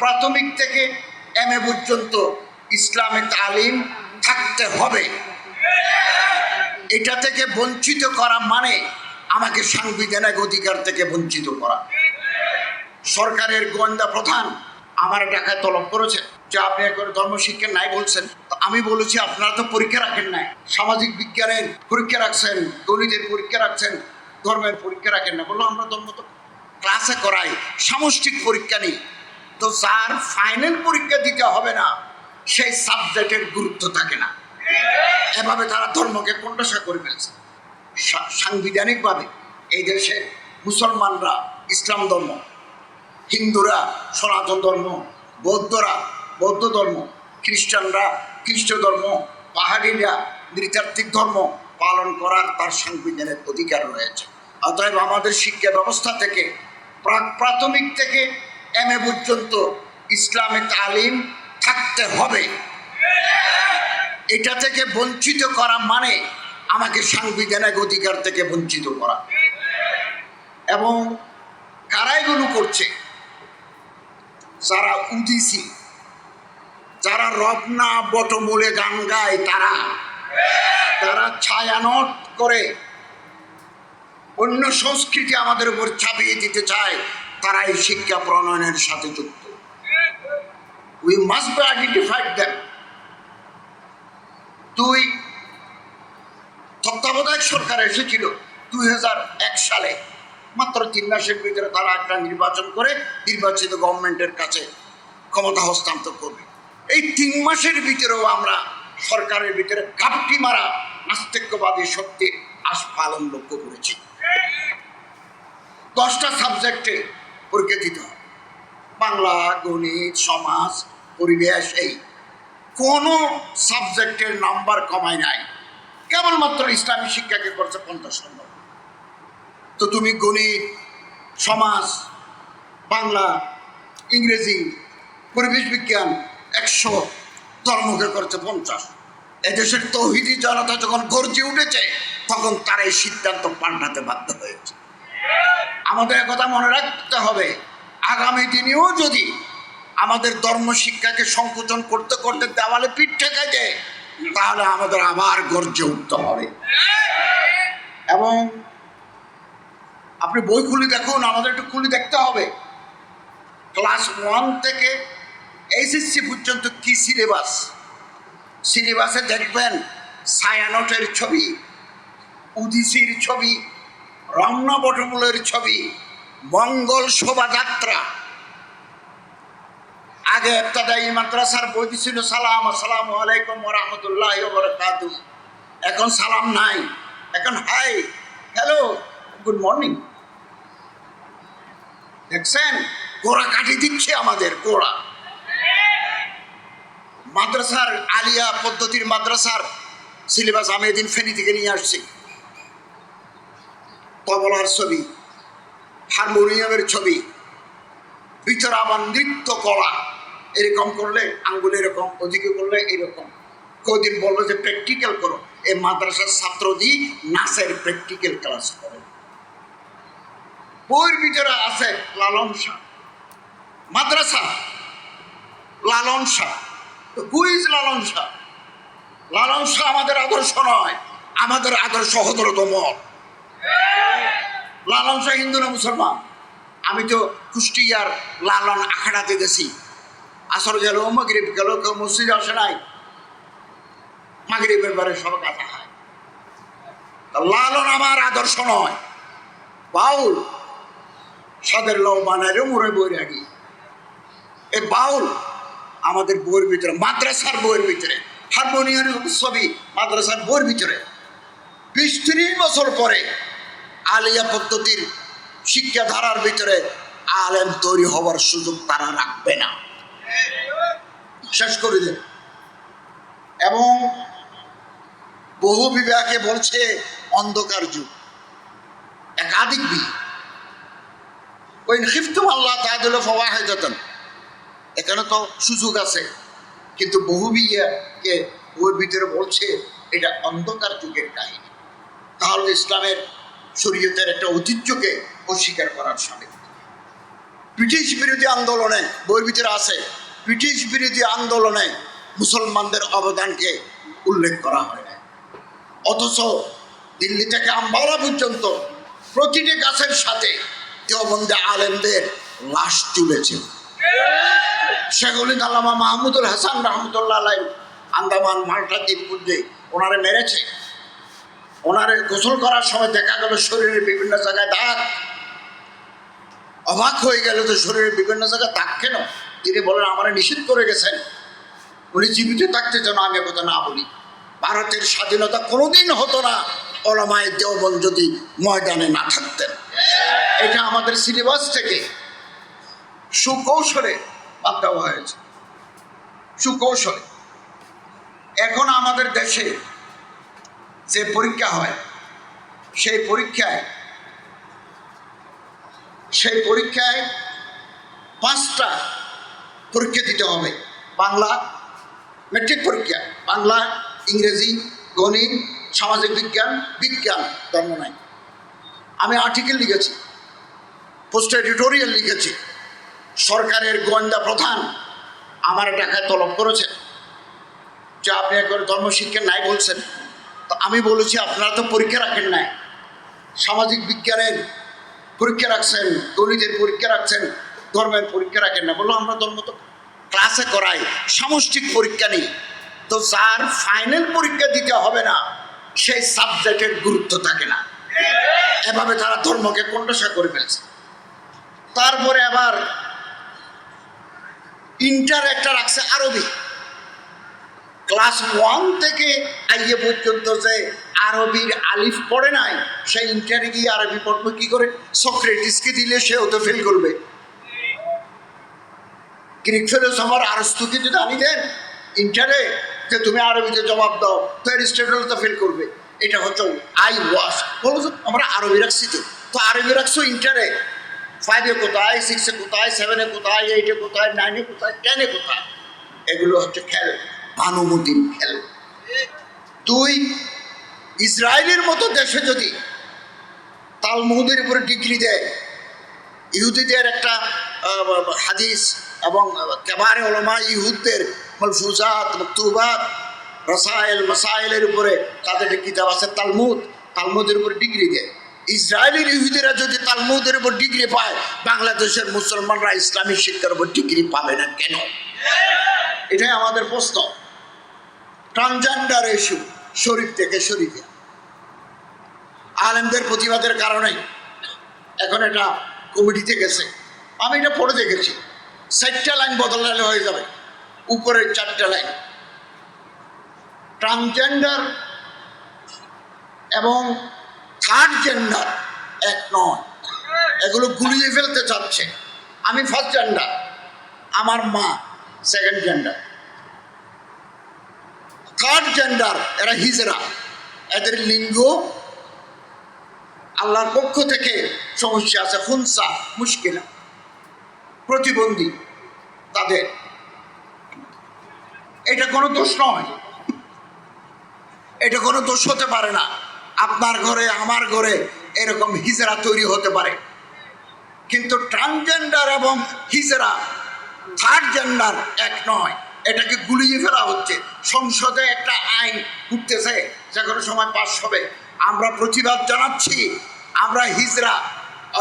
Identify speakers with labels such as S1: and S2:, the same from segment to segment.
S1: প্রাথমিক থেকে এমএ পর্যন্ত ইসলামী তালিম থাকতে হবে। এটা থেকে বঞ্চিত করা মানে আমাকে সাংবিধানিক অধিকার থেকে বঞ্চিত করা। সরকারের গোয়েন্দা প্রধান আমার টাকায় তলব করেছে যে আপনি একবার ধর্মশিক্ষা নাই বলছেন। তো আমি বলেছি আপনারা তো পরীক্ষা রাখেন নাই, সামাজিক বিজ্ঞানের পরীক্ষা রাখছেন, গণিতের পরীক্ষা রাখছেন, ধর্মের পরীক্ষা রাখেন না। বললো আমরা ধর্ম তো ক্লাসে করাই, সামষ্টিক পরীক্ষা নেই। তো যার ফাইনাল পরীক্ষা দিতে হবে না সেই সাবজেক্টের গুরুত্ব থাকে না। এভাবে তারা ধর্মকে কোণঠাসা করে ফেলছে। সাংবিধানিকভাবে এই দেশের মুসলমানরা ইসলাম ধর্ম, হিন্দুরা সনাতন ধর্ম, বৌদ্ধরা বৌদ্ধ ধর্ম, খ্রিস্টানরা খ্রিস্ট ধর্ম, পাহাড়িরা নৃতাত্ত্বিক ধর্ম পালন করার তার সাংবিধানিক অধিকার রয়েছে। অতএব আমাদের শিক্ষা ব্যবস্থা থেকে প্রাথমিক থেকে এমএ পর্যন্ত ইসলামী তালিম থাকতে হবে। এটা থেকে বঞ্চিত করা মানে আমাকে সাংবিধানিক অধিকার থেকে বঞ্চিত করা। এবং কারা এগুলো করছে? যারা উদিসি, যারা রবনা বটমূলে গান গায়, তারা ছায়ানট করে অন্য সংস্কৃতি আমাদের উপর চাপিয়ে দিতে চায়। তারা এই শিক্ষা প্রণয়নের সাথে যুক্ত। We must be identified them. তত্ত্বাবধায়ক সরকার এসেছিল 2001 সালে, মাত্র 3 মাসের ভিতরে তারা একটা নির্বাচন করে নির্বাচিত গভর্নমেন্টের কাছে ক্ষমতা হস্তান্তর করবে। এই 3 মাসের ভিতরেও আমরা সরকারের ভিতরে ঘাপটি মারা নাস্তিক্যবাদী শক্তির আস্ফালন লক্ষ্য করেছি। 10টা সাবজেক্টে পরীক্ষা দিতে হবে, বাংলা, গণিত, সমাজ, পরিবেশ। এই কোনো সাবজেক্টের নাম্বার কমায় নাই, কেবলমাত্র ইসলামী শিক্ষাকে করছে 50 নম্বর। তো তুমি গণিত, সমাজ, বাংলা, ইংরেজি, পরিবেশ বিজ্ঞান 100, ধর্মকে করছে 50। এদেশের তৌহিদি জনতা যখন গর্জে উঠেছে তখন তারা এই সিদ্ধান্ত পাল্টাতে বাধ্য হয়েছে। আমাদের কথা মনে রাখতে হবে, আগামী দিনেও যদি আমাদের ধর্ম শিক্ষাকে সংকোচন করতে করতে দেওয়ালে পিঠ ঠেকায় দেয় তাহলে আমাদের আবার গর্জে উঠতে হবে। এবং আপনি বই খুলে দেখুন, আমাদের একটু খুলে দেখতে হবে ক্লাস 1 থেকে এইচএসসি পর্যন্ত কি সিলেবাস। সিলেবাসে দেখবেন ছায়ানটের ছবি, উদিসির ছবি, রমনা বটমূলের ছবি, মঙ্গল শোভাযাত্রা। আগে ইবতদায়ী মাদ্রাসার বই ছিল সালাম, আসসালামু আলাইকুম ওয়া রাহমাতুল্লাহি ওয়া বারাকাতুহু। এখন সালাম নাই, এখন হাই, হ্যালো, গুড মর্নিং। দেখছেন গোড়া কাটি দিচ্ছে আমাদের গোড়া। মাদ্রাসার আলিয়া পদ্ধতির মাদ্রাসার সিলেবাস আমি এদিন ফেনী থেকে নিয়ে আসছি। তবলার ছবি, হারমোনিয়ামের ছবি, ভিতরে আবার নৃত্য কলা, এরকম করলে আঙ্গুল এরকম, ওদিকে করলে এরকম। কদিন বললো যে প্র্যাকটিক্যাল করো। এই মাদ্রাসার ছাত্রদি নাচের প্র্যাকটিক্যাল ক্লাস করে। বইয়ের ভিতরে আছে লালন শাহ, মাদ্রাসা লালন শাহ। Who is Lalon Shah? লালন শাহ আমাদের আদর্শ নয়, আমাদের আদর্শ হযরত ওমর। লালন শাহ হিন্দু না মুসলমান? আমি তো কুষ্টিয়ার লালন আখড়াতে গেছি, আসর গেল, মাগরিব গেল, কেউ মসজিদে আসে নাই, মাগরিবের বারে সব কাজা হয়। লালন আমার আদর্শ নয়। বাউল সাদের লও বানাইলে মোরে বই রাখি। এই বাউল আমাদের বইয়ের ভিতরে, মাদ্রাসার বইয়ের ভিতরে, হারমোনিয়ামের ছবি মাদ্রাসার বইয়ের ভিতরে। 20-30 বছর পরে আলিয়া পদ্ধতির শিক্ষাধারার ভিতরে আলেম তৈরি হওয়ার সুযোগ তারা রাখবে না, শেষ করে দেবে। এবং বহু বিবাহকে বলছে অন্ধকার যুগ, একাধিক বিয়ে। ওই খিফতুম আল্লাহ তাআলা ফাওয়াহিদাতান, এখানে তো সুযোগ আছে, কিন্তু বহু বিয়েকে ওর ভিতরে বলছে এটা অন্ধকার যুগের কাহিনী। তাহলে ইসলামের শরীয়তের একটা ঐতিহ্যকে অস্বীকার করার সামিল। ব্রিটিশ বিরোধী আন্দোলনে বইয়ের ভিতরে আছে, ব্রিটিশ বিরোধী আন্দোলনে মুসলমানদের অবদানকে উল্লেখ করা হয় না। অথচ দিল্লি থেকে আম্বালা পর্যন্ত প্রতিটি গাছের সাথে দেওবন্দে আলেমদের লাশ তুলেছে। সেগুলি আল্লামা মাহমুদুল হাসান রহমতুল্লাহ আলাইহি আন্দামান মাল্টা দ্বীপপুঞ্জে ওনারে মেরেছে। ওনারে গোসল করার সময় দেখা গেল শরীরের বিভিন্ন জায়গায় দাগ। অবাক হয়ে গেল যে শরীরের বিভিন্ন জায়গায় দাগ কেন? তিনি বলেন আমারে নিষেধ করে গেছেন, উনি জীবিত থাকতে যেন আমি কথা না বলি। ভারতের স্বাধীনতা কোনোদিন হতো না ওলামায়ে দেওবন্দ যদি ময়দানে না থাকতেন। এটা আমাদের সিলেবাস থেকে সুকৌশলে বাদ দেওয়া হয়েছে, সুকৌশলে। এখন আমাদের দেশে যে পরীক্ষা হয় সেই পরীক্ষায় 5টা পরীক্ষা দিতে হবে। বাংলা মেট্রিক পরীক্ষা, বাংলা, ইংরেজি, গণিত, সামাজিক বিজ্ঞান, বিজ্ঞান, ধর্ম নাই। আমি আর্টিকেল লিখেছি, পোস্ট এডিটোরিয়াল লিখেছি। সরকারের গোয়েন্দা প্রধান আমার টাকায় তলব করেছে যে আপনি একবার ধর্মশিক্ষা নাই বলছেন। তো আমি বলেছি আপনারা তো পরীক্ষা রাখেন নাই, সামাজিক বিজ্ঞানের পরীক্ষা রাখছেন, গণিতের পরীক্ষা রাখছেন, ধর্মের পরীক্ষা রাখেন না। বললো আমরা ধর্ম তো ক্লাসে করাই, সামষ্টিক পরীক্ষা নেই। তো যার ফাইনাল পরীক্ষা দিতে হবে না সেই সাবজেক্টের গুরুত্ব থাকে না। এভাবে তারা ধর্মকে কোণঠাসা করে ফেলছে। তারপরে আবার ইন্টার একটা রাখছে আরবি। ক্লাস 1 থেকে আইয়ে পর্যন্ত যে আরবির আলিফ পড়ে নাই, সেই ইন্টারে গিয়ে আরবি পড়বে কি করে? সক্রেটিসকে দিলে সে ওতে ফেল করবে। গ্রিক ফিলোসফার আরস্তুকে যদি আনি দেন ইন্টারে যে তুমি আরবিতে জবাব দাও, তো অ্যারিস্টটল তো ফেল করবে। এটা হচ্ছে আই ওয়াশ। বলছো আমরা আরবি রাখছি, তো আরবি রাখছো ইন্টারে, 5-এ কোথায়, 6-এ কোথায়, 7-এ কোথায়, 8-এ কোথায়, 9-এ কোথায়, 10-এ কোথায়? এগুলো হচ্ছে খেল, ভানুমতির খেল। তুই ইসরায়েলের মতো দেশে যদি তালমুদের উপরে ডিগ্রি দেয়, ইহুদিদের একটা হাদিস এবং কেবারে ওলামা ইহুদদের মালফুজাত, মাকতুবাত, রাসায়েল, মাসাইলের উপরে তাদের কিতাব আছে তালমুদ, তালমুদের উপরে ডিগ্রি দেয়। ইসরায়েলের ইহুদিরা যদি তালমুদের উপর ডিগ্রি পায়, বাংলাদেশের মুসলমানরা ইসলামী শিক্ষার উপর ডিগ্রি পাবে না কেন? এটাই আমাদের প্রশ্ন। ট্রান্সজেন্ডার ইস্যু শরীফ থেকে শরীফে আলেমদের প্রতিবাদের কারণে এখন এটা কমিটিতে গেছে। আমি এটা পড়ে দেখেছি, 4টা লাইন বদলালে হয়ে যাবে, উপরের 4টা লাইন। ট্রান্সজেন্ডার এবং থার্ড জেন্ডার এক নয়, এগুলো গুলিয়ে ফেলতে চাচ্ছে। আমি ফার্স্ট জেন্ডার, আমার মা সেকেন্ড জেন্ডার। থার্ড জেন্ডার এরা হিজরা, এদের লিঙ্গ আল্লাহর পক্ষ থেকে সমস্যা আছে, খুনসা, মুশকিলা, প্রতিবন্ধী তাদের। এটা কোনো দোষ নয়, এটা কোনো দোষ হতে পারে না। আপনার ঘরে আমার ঘরে এরকম হিজরা তৈরি হতে পারে, কিন্তু ট্রান্সজেন্ডার এবং হিজরা থার্ড জেন্ডার এক নয়। এটাকে গুলিয়ে ফেলা হচ্ছে। সংসদে একটা আইন উঠতেছে, যে কোনো সময় পাস হবে। আমরা প্রতিবাদ জানাচ্ছি। আমরা হিজরা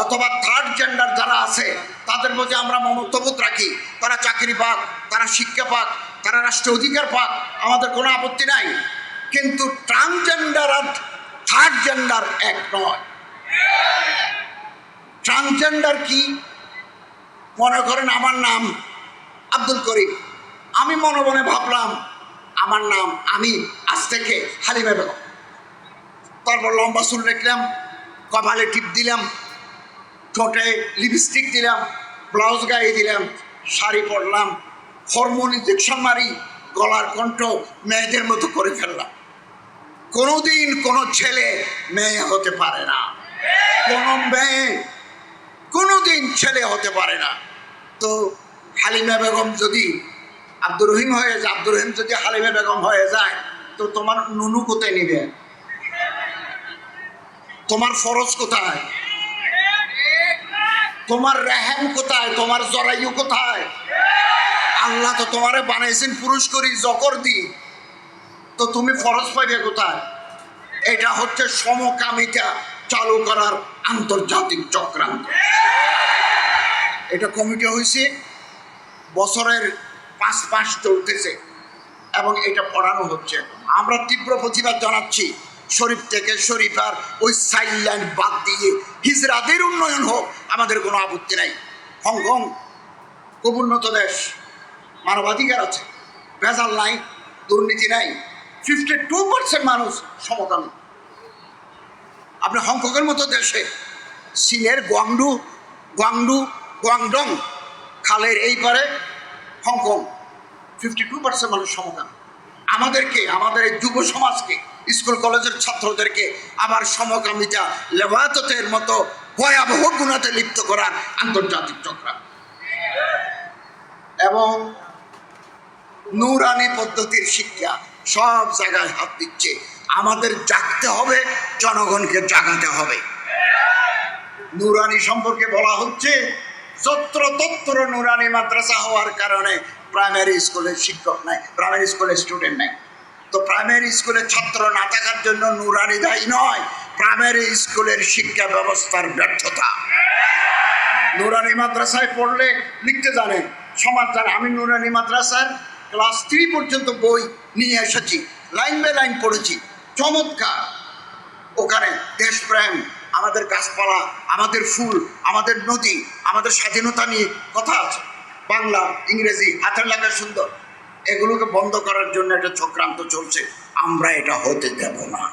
S1: অথবা থার্ড জেন্ডার যারা আছে তাদের মধ্যে আমরা মমত্ববোধ রাখি। তারা চাকরি পাক, তারা শিক্ষা পাক, তারা রাষ্ট্রীয় অধিকার পাক, আমাদের কোনো আপত্তি নাই। কিন্তু ট্রান্সজেন্ডার আর থার্ড জেন্ডার এক নয়। ট্রান্সজেন্ডার কি? মনে করেন আমার নাম আব্দুল করিম, আমি মনে মনে ভাবলাম আমার নাম, আমি আজ থেকে হালিমা বেগম। তারপর লম্বা চুল রাখলাম, কপালে টিপ দিলাম, ঠোঁটে লিপস্টিক দিলাম, ব্লাউজ গায়ে দিলাম, শাড়ি পরলাম, হরমোন ইঞ্জেকশন মারি, গলার কণ্ঠ মেয়েদের মতো করে ফেললাম। কোনোদিন কোনো ছেলে মেয়ে হতে পারে না, কোনো মেয়ে কোনোদিন ছেলে হতে পারে না। তো হালিমা বেগম যদি আব্দুর রহিম হয়ে যায়, আব্দুর রহিম যদি হালিমা বেগম হয়ে যায়, তো তোমার নুনু কোথায় নিবে? তোমার ফরজ কোথায়? তোমার রেহেম কোথায়? তোমার জরায়ু কোথায়? আল্লাহ তো তোমারে বানাইছেন পুরুষ করি জকর দি, তো তুমি ফরজ পাইবে কোথায়? এটা হচ্ছে সমকামিতা চালু করার আন্তর্জাতিক চক্রান্ত। এটা কমিটি হয়েছে, বছরের 5 মাস চলতেছে এবং এটা পড়ানো হচ্ছে। আমরা তীব্র প্রতিবাদ জানাচ্ছি। শরীফ থেকে শরীফার ওই সাইডলাইন বাদ দিয়ে হিজরাদের উন্নয়ন হোক, আমাদের কোনো আপত্তি নাই। হংকং খুব উন্নত দেশ, মানবাধিকার আছে, ভেজাল নাই, দুর্নীতি নাই, 52% মানুষ সমকামী। আপনি হংকংয়ের মতো দেশে, চীনের গুয়াংডং খালের এই পারে হংকং, 52% মানুষ সমকামী। আমাদেরকে, আমাদের যুব সমাজকে, স্কুল কলেজের ছাত্রদেরকে আবার সমকামিতা লেবায়াতের মতো ভয়াবহ গুণাতে লিপ্ত করার আন্তর্জাতিক চক্রান্ত এবং নূরানি পদ্ধতির শিক্ষা সব জায়গায় হাত দিচ্ছে। আমাদের জাগতে হবে, জনগণকে জাগাতে হবে। নূরানি সম্পর্কে বলা হচ্ছে যত্র তত্র নূরানি মাদ্রাসা হওয়ার কারণে প্রাইমারি স্কুলের শিক্ষক নাই, প্রাইমারি স্কুলের স্টুডেন্ট নাই। তো প্রাইমারি স্কুলের ছাত্র না থাকার জন্য নূরানি দায়ী নয়, প্রাইমারি স্কুলের শিক্ষা ব্যবস্থার ব্যর্থতা। নূরানি মাদ্রাসায় পড়লে লিখতে জানে, সমাজ জানে। আমি নূরানি মাদ্রাসার ক্লাস 3 পর্যন্ত বই নিয়ে এসেছি, লাইন বাই লাইন পড়েছি, চমৎকার। ওখানে দেশপ্রেম, আমাদের গাছপালা, আমাদের ফুল, আমাদের নদী, আমাদের স্বাধীনতা নিয়ে কথা আছে, বাংলা, ইংরেজি, হাতের লেখা সুন্দর। এগুলোকে বন্ধ করার জন্য একটা চক্রান্ত চলছে, আমরা এটা হতে দেব না।